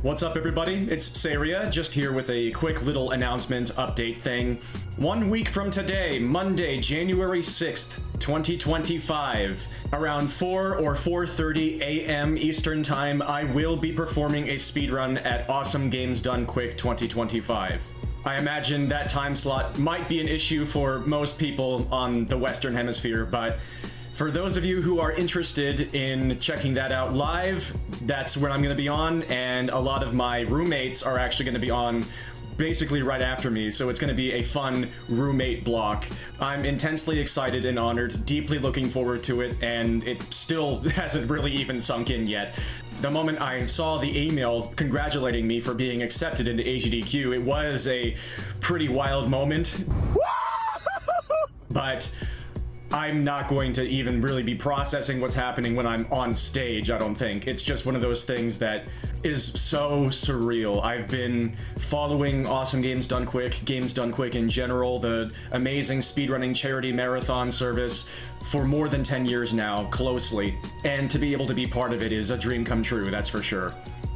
What's up, everybody? It's Seiria, just here with a quick little announcement update thing. 1 week from today, Monday, January 6th, 2025, around 4 or 4:30 a.m. Eastern Time, I will be performing a speedrun at Awesome Games Done Quick 2025. I imagine that time slot might be an issue for most people on the Western Hemisphere, but for those of you who are interested in checking that out live, that's where I'm going to be on, and a lot of my roommates are actually going to be on basically right after me, so it's going to be a fun roommate block. I'm intensely excited and honored, deeply looking forward to it, and it still hasn't really even sunk in yet. The moment I saw the email congratulating me for being accepted into AGDQ, it was a pretty wild moment. But I'm not going to even really be processing what's happening when I'm on stage, I don't think. It's just one of those things that is so surreal. I've been following Awesome Games Done Quick in general, the amazing speedrunning charity marathon service, for more than 10 years now, closely. And to be able to be part of it is a dream come true, that's for sure.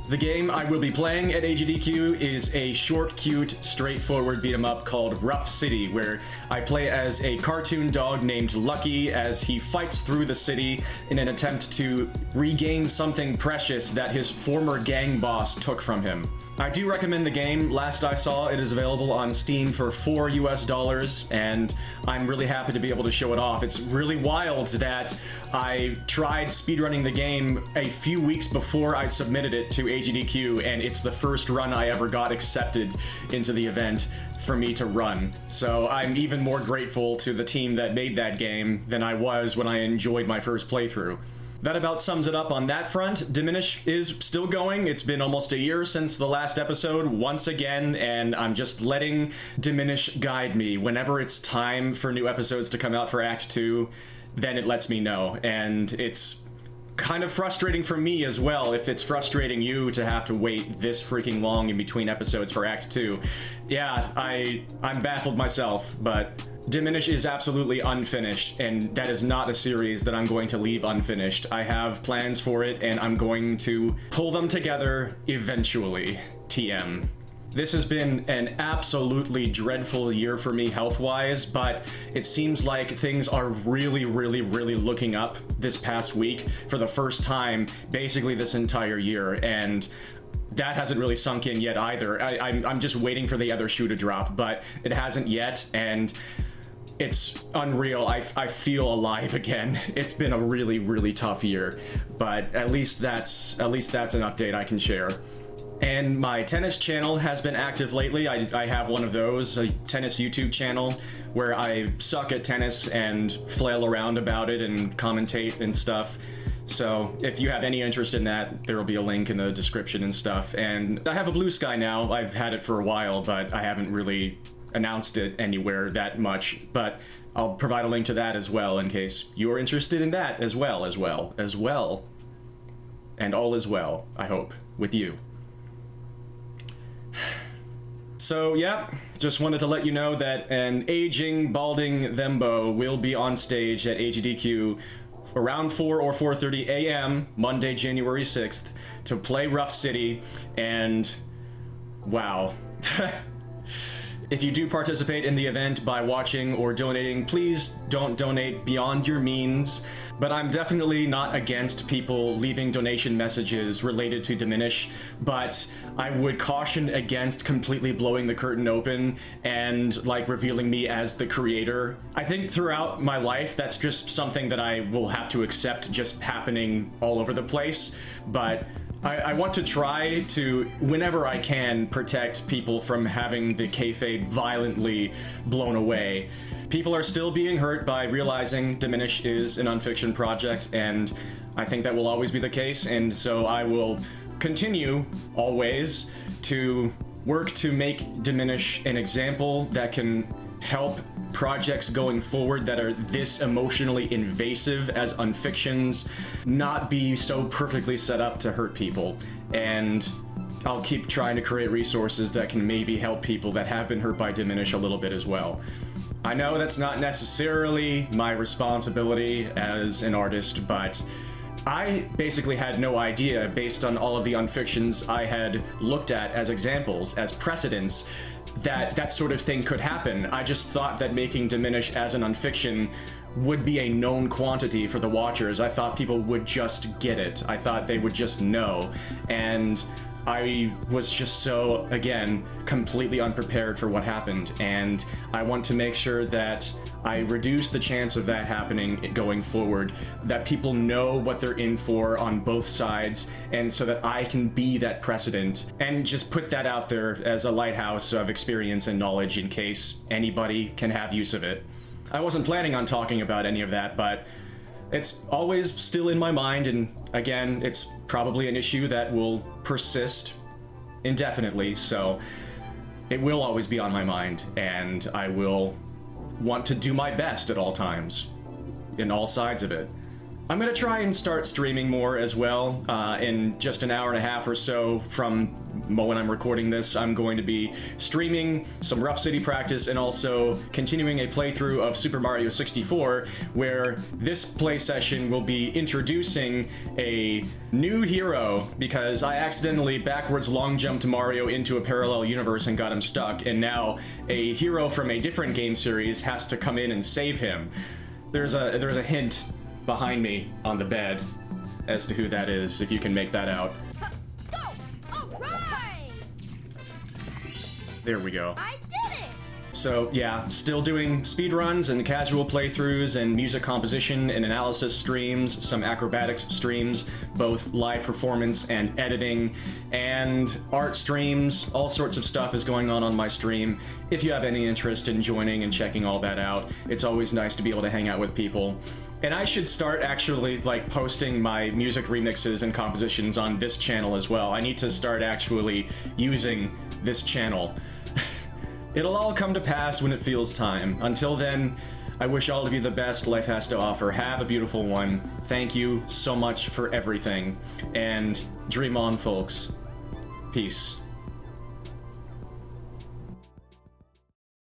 The game I will be playing at AGDQ is a short, cute, straightforward beat-em-up called Rough City, where I play as a cartoon dog named Lucky as he fights through the city in an attempt to regain something precious that his former gang boss took from him. I do recommend the game. Last I saw, it is available on Steam for $4 US, and I'm really happy to be able to show it off. It's really wild that I tried speedrunning the game a few weeks before I submitted it to AGDQ, and it's the first run I ever got accepted into the event for me to run. So I'm even more grateful to the team that made that game than I was when I enjoyed my first playthrough. That about sums it up on that front. Diminish is still going. It's been almost a year since the last episode, once again, and I'm just letting Diminish guide me. Whenever it's time for new episodes to come out for Act 2, then it lets me know, and it's kind of frustrating for me as well, if it's frustrating you to have to wait this freaking long in between episodes for Act 2. Yeah, I'm baffled myself, but Diminish is absolutely unfinished, and that is not a series that I'm going to leave unfinished. I have plans for it, and I'm going to pull them together eventually. TM. This has been an absolutely dreadful year for me health-wise, but it seems like things are really looking up this past week for the first time basically this entire year, and that hasn't really sunk in yet either. I'm just waiting for the other shoe to drop, but it hasn't yet, and it's unreal. I feel alive again. It's been a really tough year, but at least that's an update I can share. And my tennis channel has been active lately. I have one of those, a tennis YouTube channel, where I suck at tennis and flail around about it and commentate and stuff. So if you have any interest in that, there will be a link in the description and stuff. And I have a Blue Sky now. I've had it for a while, but I haven't really announced it anywhere that much. But I'll provide a link to that as well in case you're interested in that as well. And all is well, I hope, with you. So yeah, just wanted to let you know that an aging, balding Thembo will be on stage at AGDQ around 4 or 4:30 a.m. Monday, January 6th to play Rough City, and wow. If you do participate in the event by watching or donating, please don't donate beyond your means, but I'm definitely not against people leaving donation messages related to Diminish, but I would caution against completely blowing the curtain open and like revealing me as the creator. I think throughout my life, that's just something that I will have to accept just happening all over the place, but I want to try to, whenever I can, protect people from having the kayfabe violently blown away. People are still being hurt by realizing Diminish is an unfiction project, and I think that will always be the case, and so I will continue, always, to work to make Diminish an example that can help projects going forward that are this emotionally invasive as unfictions not be so perfectly set up to hurt people. And I'll keep trying to create resources that can maybe help people that have been hurt by Diminish a little bit as well. I know that's not necessarily my responsibility as an artist, but I basically had no idea, based on all of the unfictions I had looked at as examples, as precedents, that that sort of thing could happen. I just thought that making Diminish as an unfiction would be a known quantity for the watchers. I thought people would just get it. I thought they would just know. And I was just so, again, completely unprepared for what happened. And I want to make sure that I reduce the chance of that happening going forward, that people know what they're in for on both sides, and so that I can be that precedent and just put that out there as a lighthouse of experience and knowledge in case anybody can have use of it. I wasn't planning on talking about any of that, but it's always still in my mind, and again, it's probably an issue that will persist indefinitely, so it will always be on my mind, and I will want to do my best at all times, in all sides of it. I'm gonna try and start streaming more as well. In just an hour and a half or so from when I'm recording this, I'm going to be streaming some Rough City practice and also continuing a playthrough of Super Mario 64, where this play session will be introducing a new hero because I accidentally backwards long jumped Mario into a parallel universe and got him stuck, and now a hero from a different game series has to come in and save him. There's a hint behind me on the bed as to who that is, if you can make that out. Go! All right! There we go. I did it! So yeah, still doing speedruns and casual playthroughs and music composition and analysis streams, some acrobatics streams, both live performance and editing, and art streams. All sorts of stuff is going on my stream. If you have any interest in joining and checking all that out, it's always nice to be able to hang out with people. And I should start actually like posting my music remixes and compositions on this channel as well. I need to start actually using this channel. It'll all come to pass when it feels time. Until then, I wish all of you the best life has to offer. Have a beautiful one. Thank you so much for everything. And dream on, folks. Peace.